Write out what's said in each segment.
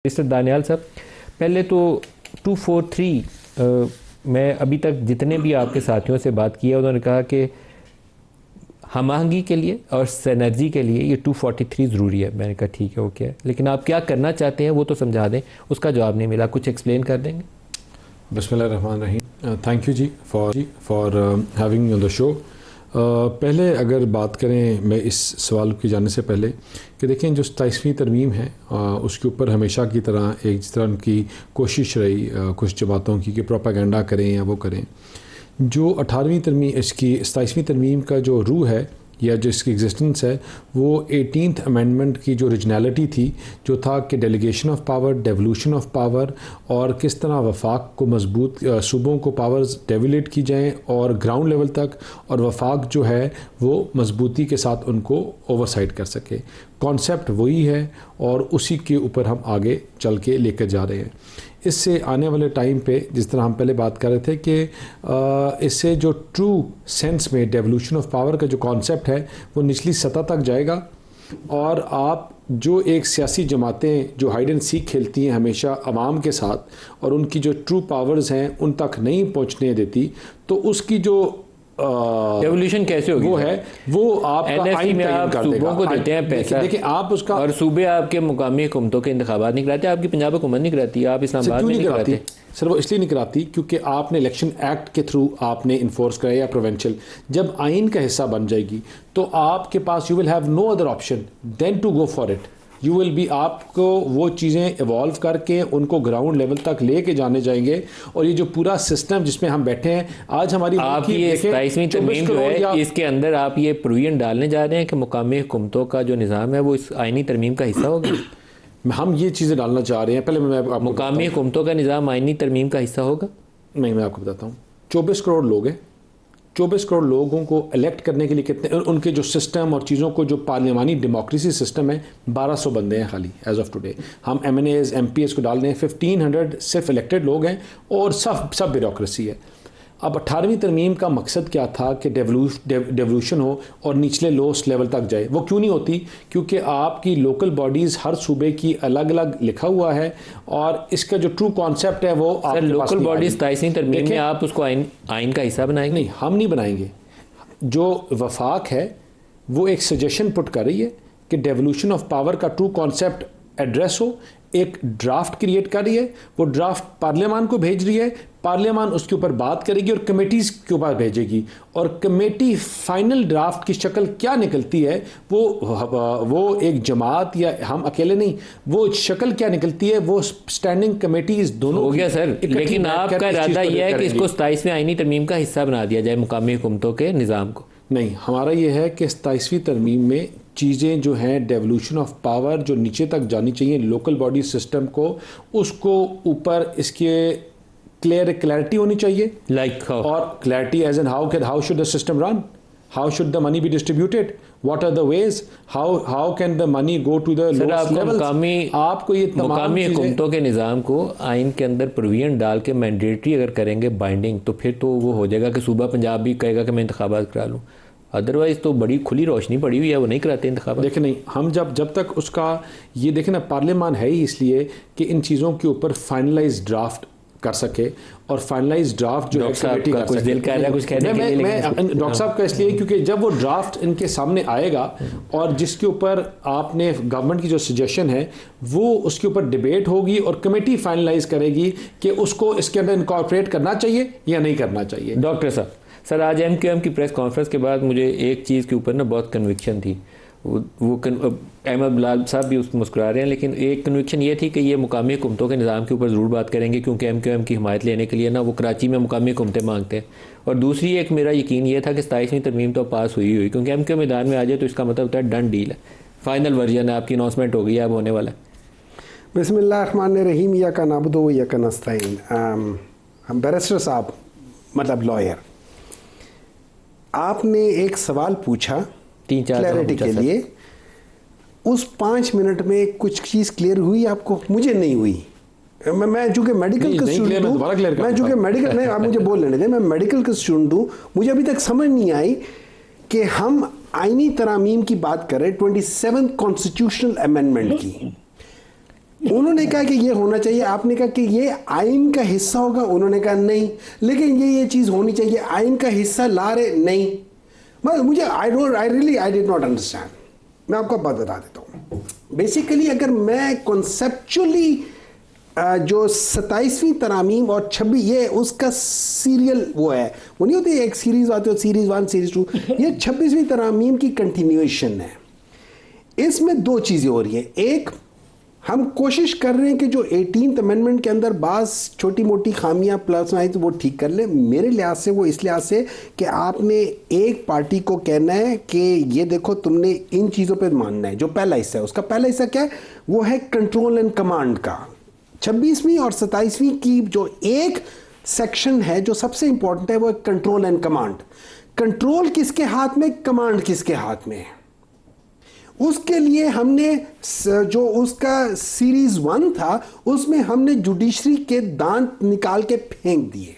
Mister Daniyal साहब, पहले तो 243 मैं अभी तक जितने भी आपके साथियों से बात की है उन्होंने कहा कि हम आहंगी के लिए और सिनर्जी के लिए ये 243 ज़रूरी है। मैंने कहा ठीक है, ओके है, लेकिन आप क्या करना चाहते हैं वो तो समझा दें। उसका जवाब नहीं मिला, कुछ एक्सप्लेन कर देंगे? बिस्मिल्लाहिर्रहमानिर्रहीम। Thank you ji for having me on the show. पहले अगर बात करें मैं इस सवाल की जाने से पहले कि देखें जो 27वीं तरमीम है उसके ऊपर हमेशा की तरह एक जिस तरह उनकी कोशिश रही कुछ जमातों की कि प्रोपागेंडा करें या वो करें। जो 18वीं तरमीम इसकी 27वीं तरमीम का जो रूह है या जो इसकी एग्जिस्टेंस है वो 18th अमेंडमेंट की जो ओरिजिनलिटी थी, जो था कि delegation of power, devolution of power और किस तरह वफाक को मजबूत सूबों को पावर्स डेवोलेट की जाएं और ग्राउंड लेवल तक, और वफाक जो है वो मजबूती के साथ उनको ओवरसाइट कर सके। कॉन्सेप्ट वही है और उसी के ऊपर हम आगे चल के लेकर जा रहे हैं। इससे आने वाले टाइम पे जिस तरह हम पहले बात कर रहे थे कि इससे जो ट्रू सेंस में डेवोल्यूशन ऑफ पावर का जो कॉन्सेप्ट है वो निचली सतह तक जाएगा और आप जो एक सियासी जमातें जो हाइड एंड सीक खेलती हैं हमेशा अवाम के साथ और उनकी जो ट्रू पावर्स हैं उन तक नहीं पहुंचने देती, तो उसकी जो रेवोल्यूशन कैसे होगी? वो है वो आपका आइन में आप सूबों को देते हैं पैसा, देखिए आप उसका, और सूबे आपके मुकामी हुकूमतों के इंतखाबात नहीं कराते, आपकी पंजाब हुकूमत नहीं कराती, आप इस्लामाबाद में नहीं कराते। सर वो इसलिए नहीं कराती क्योंकि आपने इलेक्शन एक्ट के थ्रू आपने इन्फोर्स कराया या प्रोवेंशियल। जब आइन का हिस्सा बन जाएगी तो आपके पास you will have no other option than to go for it. You will be, आपको वो चीज़ें इवॉल्व करके उनको ग्राउंड लेवल तक लेके जाने जाएंगे। और ये जो पूरा सिस्टम जिसमें हम बैठे हैं आज हमारी आप ये 27वीं तरमीम जो है इसके अंदर आप ये प्रोविजन डालने जा रहे हैं कि मुकामी हुकूमतों का जो निज़ाम है वो इस आइनी तरमीम का हिस्सा होगा। हम ये चीज़ें डालना चाह रहे हैं। पहले मैं मुकामी हुकूमतों का निज़ाम आइनी तरमीम का हिस्सा होगा। नहीं, मैं आपको बताता हूँ। 24 करोड़ लोग हैं। 24 करोड़ लोगों को इलेक्ट करने के लिए कितने, उनके जो सिस्टम और चीज़ों को जो पार्लियामानी डेमोक्रेसी सिस्टम है 1200 बंदे हैं खाली एज ऑफ टुडे। हम MNAs MPs को डाल दें 1500 सिर्फ इलेक्टेड लोग हैं और सब ब्यूरोक्रेसी है। अब 18वीं तरमीम का मकसद क्या था कि डेवोल्यूशन हो और निचले लोएस्ट लेवल तक जाए। वो क्यों नहीं होती? क्योंकि आपकी लोकल बॉडीज़ हर सूबे की अलग अलग लिखा हुआ है और इसका जो ट्रू कॉन्सेप्ट है वो आपके लोकल बॉडीज़ 27वीं तरमीम में आप उसको आइन का हिस्सा बनाएंगे? नहीं, हम नहीं बनाएंगे। जो वफाक है वो एक सजेशन पुट कर रही है कि डेवोल्यूशन ऑफ पावर का ट्रू कॉन्सेप्ट एड्रेस हो, एक ड्राफ्ट क्रिएट कर रही है, वो ड्राफ्ट पार्लियामान को भेज रही है, पार्लियामान उसके ऊपर बात करेगी और कमेटीज़ के ऊपर भेजेगी और कमेटी फाइनल ड्राफ्ट की शक्ल क्या निकलती है वो एक जमात या हम अकेले नहीं, वो शक्ल क्या निकलती है वो स्टैंडिंग कमेटीज़ दोनों हो गया सर। लेकिन आपका इरादा यह है कि इसको 27वीं आइनी तरमीम का हिस्सा बना दिया जाए मुकामी हुकूमतों के निज़ाम को? नहीं, हमारा ये है कि 27वीं तरमीम में चीज़ें जो हैं डेवोल्यूशन ऑफ पावर जो नीचे तक जानी चाहिए लोकल बॉडी सिस्टम को, उसको ऊपर इसके क्लैरिटी होनी चाहिए। लाइक और clarity as an how should the system run, how should the money be distributed, what are the ways, how can the money go to the lowest levels. आपको ये मुकामी हुकूमतों के निज़ाम को आइन के अंदर प्रोविजन डाल के मैंडेटरी अगर करेंगे बाइंडिंग, तो फिर तो वो हो जाएगा कि सूबा पंजाब भी कहेगा कि मैं इंतखाबात करा लूँ। अदरवाइज़ तो बड़ी खुली रोशनी पड़ी हुई है, वो नहीं कराते इंतखाबात। देखें नहीं, हम जब तक उसका ये देखें ना, पार्लियामान है ही इसलिए कि इन चीज़ों के ऊपर फाइनलाइज ड्राफ्ट कर सके और फाइनलाइज ड्राफ्ट जो है कमेटी का कुछ दिल कर रहा है कुछ कहने के लिए। मैं डॉक्टर साहब का इसलिए क्योंकि जब वो ड्राफ्ट इनके सामने आएगा और जिसके ऊपर आपने गवर्नमेंट की जो सजेशन है वो उसके ऊपर डिबेट होगी और कमेटी फाइनलाइज करेगी कि उसको इसके अंदर इनकॉर्पोरेट करना चाहिए या नहीं करना चाहिए। डॉक्टर साहब, सर आज MQM की प्रेस कॉन्फ्रेंस के बाद मुझे एक चीज़ के ऊपर ना बहुत कन्विक्शन थी। वो अहमद बिलाल साहब भी उस मुस्कुरा रहे हैं, लेकिन एक कन्विक्शन ये थी कि ये मुकामी हुकूमतों के निज़ाम के ऊपर ज़रूर बात करेंगे क्योंकि MQM की हिमायत लेने के लिए ना वो कराची में मुकामी हुकूमतें मांगते हैं। और दूसरी एक मेरा यकीन ये था कि 27वीं तरमीम तो पास हुई क्योंकि MQM मैदान में आ जाए तो इसका मतलब होता है डन डील है, फाइनल वर्जन है, आपकी अनाउंसमेंट हो गई है, अब होने वाला है। बिस्मिल्लाहिर्रहमानिर्रहीम, या का नाबुदु या का नस्तईन। हम बैरिस्टर साहब मतलब लॉयर, आपने एक सवाल पूछा 3-4 क्लैरिटी के लिए, उस 5 मिनट में कुछ चीज़ क्लियर हुई आपको? मुझे नहीं हुई। मैं चूँकि मेडिकल का स्टूडेंट हूँ, मैं चूँकि मेडिकल नहीं, आप मुझे बोल लेने दें, मैं मेडिकल का स्टूडेंट हूँ, मुझे अभी तक समझ नहीं आई कि हम आइनी तरामीम की बात करें 27th कॉन्स्टिट्यूशनल अमेंडमेंट की। उन्होंने कहा कि ये होना चाहिए, आपने कहा कि ये आइन का हिस्सा होगा, उन्होंने कहा नहीं, लेकिन ये चीज़ होनी चाहिए, आइन का हिस्सा ला रहे नहीं। मुझे आई डिड नॉट अंडरस्टैंड। मैं आपको बात बता देता हूँ। बेसिकली अगर मैं कॉन्सेप्चुअली जो 27वीं तरामीम और 26, ये उसका सीरियल वो है, वो नहीं होती एक सीरीज आती है, सीरीज 1 सीरीज 2, ये 26वीं तरामीम की कंटिन्यूएशन है। इसमें दो चीज़ें हो रही हैं। एक, हम कोशिश कर रहे हैं कि जो 18th अमेंडमेंट के अंदर बाज़ छोटी मोटी खामियां प्लस आई तो वो ठीक कर ले। मेरे लिहाज से वो इस लिहाज से कि आपने एक पार्टी को कहना है कि ये देखो तुमने इन चीज़ों पे मानना है। जो पहला हिस्सा है, उसका पहला हिस्सा क्या है, वो है कंट्रोल एंड कमांड का। 26वीं और 27वीं की जो एक सेक्शन है जो सबसे इंपॉर्टेंट है, वो कंट्रोल एंड कमांड। कंट्रोल किसके हाथ में, कमांड किसके हाथ में है। उसके लिए हमने जो उसका सीरीज 1 था उसमें हमने जुडिशरी के दांत निकाल के फेंक दिए।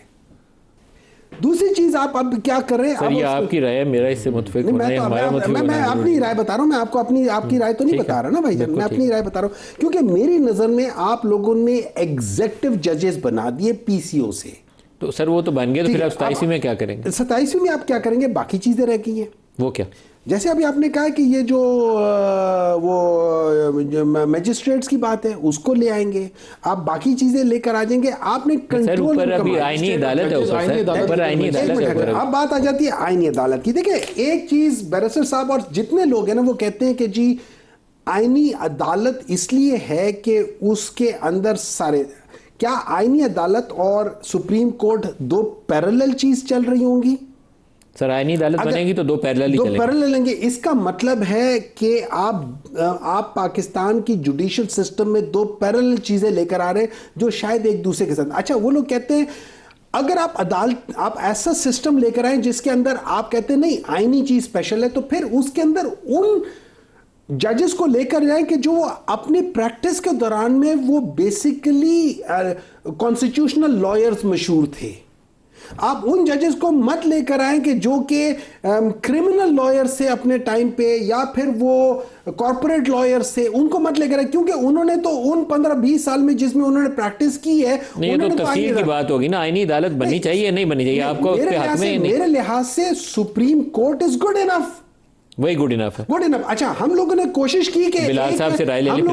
दूसरी चीज आप अब क्या कर रहे हैं सर, ये आपकी राय है, मेरा इससे मुतफिक होना है, मैं अपनी राय बता रहा हूं। मैं आपको आपकी राय तो नहीं बता रहा ना भाईजान, मैं अपनी राय बता रहा हूं क्योंकि मेरी नजर में आप लोगों ने एग्जेक्टिव जजेस बना दिए पीसीओ से। तो सर वो तो बन गया, तो फिर आप 27वीं में क्या करेंगे? 27वीं में आप क्या करेंगे, बाकी चीजें रह गई हैं। वो क्या? जैसे अभी आपने कहा कि ये जो वो मैजिस्ट्रेट्स की बात है उसको ले आएंगे, आप बाकी चीजें लेकर आ जाएंगे। आपने कंट्रोल पर अभी आईनी अदालत है, अब बात आ जाती है आईनी अदालत की। देखिए एक चीज बैरिस्टर साहब और जितने लोग हैं ना वो कहते हैं कि जी आईनी अदालत इसलिए है कि उसके अंदर सारे, क्या आईनी अदालत और सुप्रीम कोर्ट दो पैरेलल चीज चल रही होंगी? सर आईनी अदालत बनेगी तो दो पैरेलल चलेंगे। इसका मतलब है कि आप पाकिस्तान की जुडिशियल सिस्टम में दो पैरेलल चीजें लेकर आ रहे हैं जो शायद एक दूसरे के साथ। अच्छा, वो लोग कहते हैं अगर आप ऐसा सिस्टम लेकर आए जिसके अंदर आप कहते हैं नहीं आईनी चीज स्पेशल है, तो फिर उसके अंदर उन जजेस को लेकर जाएं कि जो अपनी प्रैक्टिस के दौरान में वो बेसिकली कॉन्स्टिट्यूशनल लॉयर्स मशहूर थे। आप उन जजेस को मत लेकर आए कि जो कि क्रिमिनल लॉयर से अपने टाइम पे या फिर वो कॉर्पोरेट लॉयर से, उनको मत लेकर आए क्योंकि उन्होंने तो उन 15-20 साल में जिसमें उन्होंने प्रैक्टिस की है। नहीं, तो तफसील की बात होगी ना, आईनी अदालत बननी चाहिए नहीं बननी चाहिए, आपको मेरे लिहाज से supreme court is good enough, वही गुड इनफ है, गुड इनफ। अच्छा, हम लोगों ने कोशिश की कि बिलाल साहब से राय ले ली, हम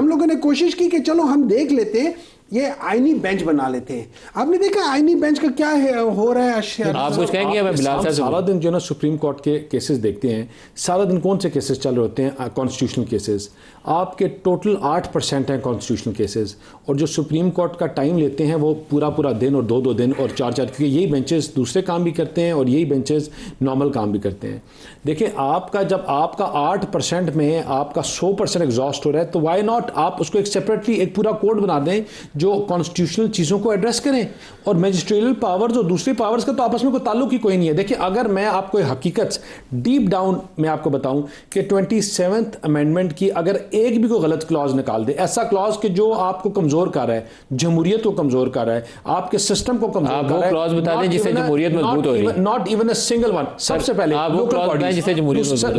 लोगों ने कोशिश की कि चलो हम देख लेते हैं, ये आईनी बेंच बना लेते हैं। आपने देखा आईनी बेंच का क्या है हो रहा है? आप कुछ कहेंगे? मैं बिलाल साहब सारा दिन जो ना सुप्रीम कोर्ट के केसेस देखते हैं, सारा दिन कौन से केसेस चल रहे होते हैं? Constitutional cases. आपके टोटल 8% हैं कॉन्स्टिट्यूशनल केसेस, और जो सुप्रीम कोर्ट का टाइम लेते हैं वो पूरा दिन और 2-2 दिन और 4-4, क्योंकि यही बेंचेस दूसरे काम भी करते हैं और यही बेंचेस नॉर्मल काम भी करते हैं। देखिए आपका जब आपका 8% में आपका 100% एग्जॉस्ट हो रहा है, तो वाई नॉट आप उसको एक सेपरेटली एक पूरा कोड बना दें जो कॉन्स्टिट्यूशनल चीज़ों को एड्रेस करें। और मैजिस्ट्रियल पावर जो दूसरी पावर्स का तो आपस में कोई ताल्लुक ही कोई नहीं है। देखिए अगर मैं आपको हकीकत डीप डाउन में आपको बताऊं कि 27th अमेंडमेंट की अगर एक भी कोई गलत क्लॉज निकाल दे, ऐसा क्लॉज कि जो आपको कमजोर कर रहा है, जमहूरियत को कमजोर कर रहा है, आपके सिस्टम को कमजोर कर रहा है, क्लॉज बता दें जिससे जमहूरियत मजबूत हो रही है। Not even a single one. सबसे पहले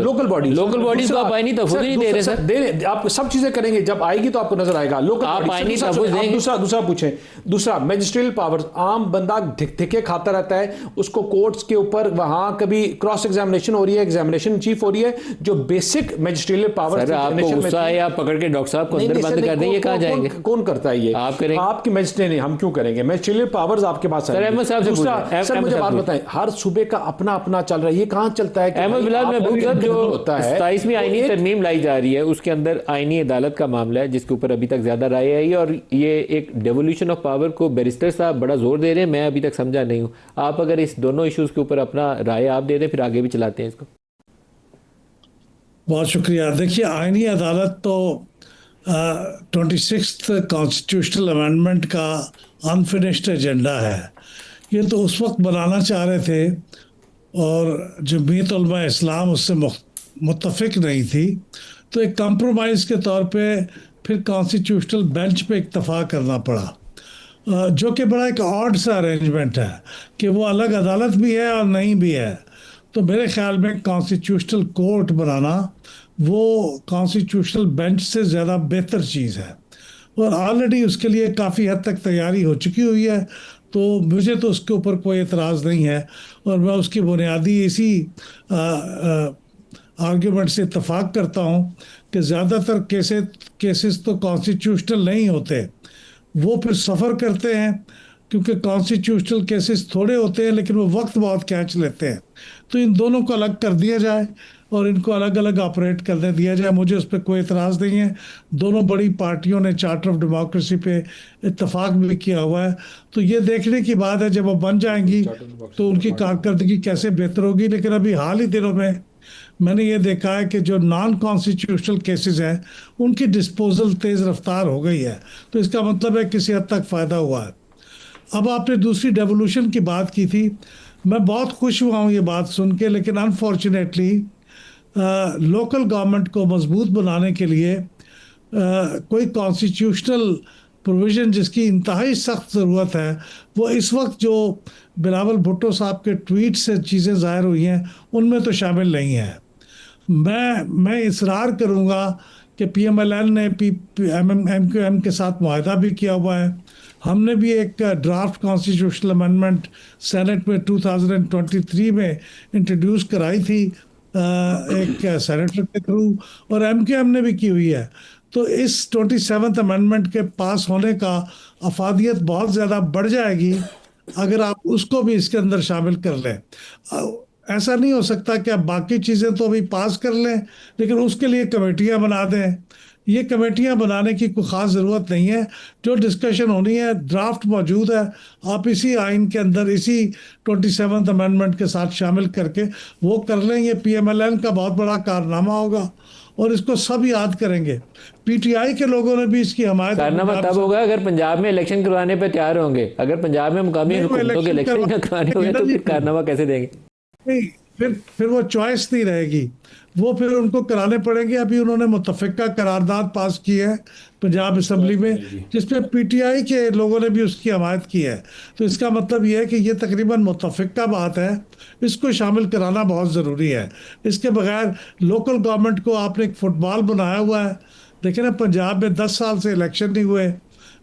लोकल बॉडीज को आप आईनी तहफ़्फ़ुज़ नहीं दे रहे सर, दे रहे। आप सब चीजें करेंगे, जब आएगी तो आपको नजर आएगा। आप आईनी तहफ़्फ़ुज़ देंगे। दूसरा पूछें, दूसरा मैजिस्ट्रियल पावर्स। आम बंदा धिके खाता रहता है, उसको कोर्ट्स के ऊपर वहां कभी क्रॉस एग्जामिनेशन हो रही है, एग्जामिनेशन चीफ हो रही है, जो बेसिक मैजिस्ट्रियल पावर्स आपको गुस्सा है, आप पकड़ के डॉक्टर साहब को अंदर बंद कर दें, ये कहां जाएंगे? कौन करता है ये? आप करेंगे? आपकी मैजिस्ट्रेट नहीं, हम क्यों करेंगे? मैजिस्ट्रियल पावर्स आपके पास है। अहमद साहब से सर मुझे बात बताएं, हर सूबे का अपना अपना चल रहा है, ये कहां चलता है? अहमद बिलाल, मैं पूछता जो 27वीं आईनी तरमीम लाई जा रही है उसके अंदर आईनी अदालत का मामला है जिसके ऊपर अभी तक ज्यादा राय आई है, और ये एक डेवोल्यूशन ऑफ पावर को बैरिस्टर साहब बड़ा जोर दे रहे हैं, मैं अभी तक समझा नहीं हूं। आप अगर इस दोनों इश्यूज के ऊपर अपना राय आप दे दें, फिर आगे भी चलाते हैं इसको। बहुत शुक्रिया। देखिए आईनी अदालत तो 26th कॉन्स्टिट्यूशनल अमेंडमेंट का अनफिनिश्ड एजेंडा है। ये तो उस वक्त बनाना चाह रहे थे और जमीयत उलमा इस्लाम उससे मुत्तफिक नहीं थी, तो एक कंप्रोमाइज़ के तौर पे फिर कॉन्स्टिट्यूशनल बेंच पे इत्तफाक करना पड़ा, जो कि बड़ा एक ऑड सा अरेंजमेंट है कि वो अलग अदालत भी है और नहीं भी है। तो मेरे ख्याल में कॉन्स्टिट्यूशनल कोर्ट बनाना वो कॉन्स्टिट्यूशनल बेंच से ज़्यादा बेहतर चीज़ है, और ऑलरेडी उसके लिए काफ़ी हद तक तैयारी हो चुकी हुई है। तो मुझे तो उसके ऊपर कोई एतराज़ नहीं है, और मैं उसकी बुनियादी इसी आर्ग्यूमेंट से इत्तेफाक करता हूँ कि ज़्यादातर केसेस तो कॉन्स्टिट्यूशनल नहीं होते, वो फिर सफ़र करते हैं, क्योंकि कॉन्स्टिट्यूशनल केसेस थोड़े होते हैं लेकिन वो वक्त बहुत खींच लेते हैं। तो इन दोनों को अलग कर दिया जाए और इनको अलग अलग ऑपरेट करने दिया जाए, मुझे उस पर कोई एतराज़ नहीं है। दोनों बड़ी पार्टियों ने चार्टर ऑफ डेमोक्रेसी पे इत्तेफाक भी किया हुआ है, तो ये देखने की बात है जब वो बन जाएंगी तो उनकी कारकर्दगी कैसे बेहतर होगी। लेकिन अभी हाल ही दिनों में मैंने ये देखा है कि जो नॉन कॉन्स्टिट्यूशनल केसेस हैं उनकी डिस्पोजल तेज़ रफ्तार हो गई है, तो इसका मतलब है किसी हद तक फ़ायदा हुआ है। अब आपने दूसरी डेवोल्यूशन की बात की थी, मैं बहुत खुश हुआ हूँ ये बात सुन के, लेकिन अनफॉर्चुनेटली लोकल गवर्नमेंट को मजबूत बनाने के लिए कोई कॉन्स्टिट्यूशनल प्रोविज़न जिसकी इंतहाई सख्त ज़रूरत है, वो इस वक्त जो बिलावल भुट्टो साहब के ट्वीट से चीज़ें ज़ाहिर हुई हैं उनमें तो शामिल नहीं है। मैं इसरार करूँगा कि PMLN ने MQM के साथ मुआहदा भी किया हुआ है। हमने भी एक ड्राफ्ट कॉन्स्टिट्यूशनल अमेंडमेंट सेनेट में 2023 में इंट्रोड्यूस कराई थी एक सेनेटर के थ्रू, और MQM ने भी की हुई है। तो इस 27th अमेंडमेंट के पास होने का अफादियत बहुत ज़्यादा बढ़ जाएगी अगर आप उसको भी इसके अंदर शामिल कर लें। ऐसा नहीं हो सकता कि आप बाकी चीज़ें तो अभी पास कर लें लेकिन उसके लिए कमेटियां बना दें। ये कमेटियां बनाने की कोई ख़ास ज़रूरत नहीं है। जो डिस्कशन होनी है ड्राफ्ट मौजूद है, आप इसी आइन के अंदर इसी 27th अमेंडमेंट के साथ शामिल करके वो कर लें। ये PMLN का बहुत बड़ा कारनामा होगा और इसको सब याद करेंगे। PTI के लोगों ने भी इसकी हमायत कारनामा तब होगा अगर पंजाब में इलेक्शन करवाने पे तैयार होंगे। अगर पंजाब में मुकामी हुकूमतों के इलेक्शन करवाने होंगे तो फिर कारनामा कैसे देंगे? नहीं, फिर वो चॉइस नहीं रहेगी, वो फिर उनको कराने पड़ेंगे। अभी उन्होंने मुतफ़िका करारदाद पास की है पंजाब असम्बली में, जिसपे PTI के लोगों ने भी उसकी हमायत की है। तो इसका मतलब ये है कि ये तकरीबन मुतफ़िका बात है, इसको शामिल कराना बहुत ज़रूरी है। इसके बगैर लोकल गवर्नमेंट को आपने एक फुटबॉल बनाया हुआ है। देखिए ना, पंजाब में 10 साल से इलेक्शन नहीं हुए,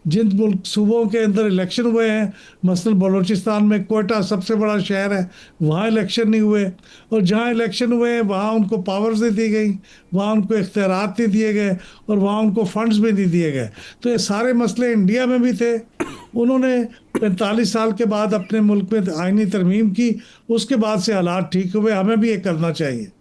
जिन मुल्क सूबों के अंदर इलेक्शन हुए हैं, मसलन बलूचिस्तान में कोयटा सबसे बड़ा शहर है, वहाँ इलेक्शन नहीं हुए, और जहाँ इलेक्शन हुए हैं वहाँ उनको पावर्स नहीं दी गई, वहाँ उनको इख्तियारात नहीं दिए गए, और वहाँ उनको फंड्स भी नहीं दिए गए। तो ये सारे मसले इंडिया में भी थे। उन्होंने 45 साल के बाद अपने मुल्क में आईनी तरमीम की, उसके बाद से हालात ठीक हुए। हमें भी ये करना चाहिए।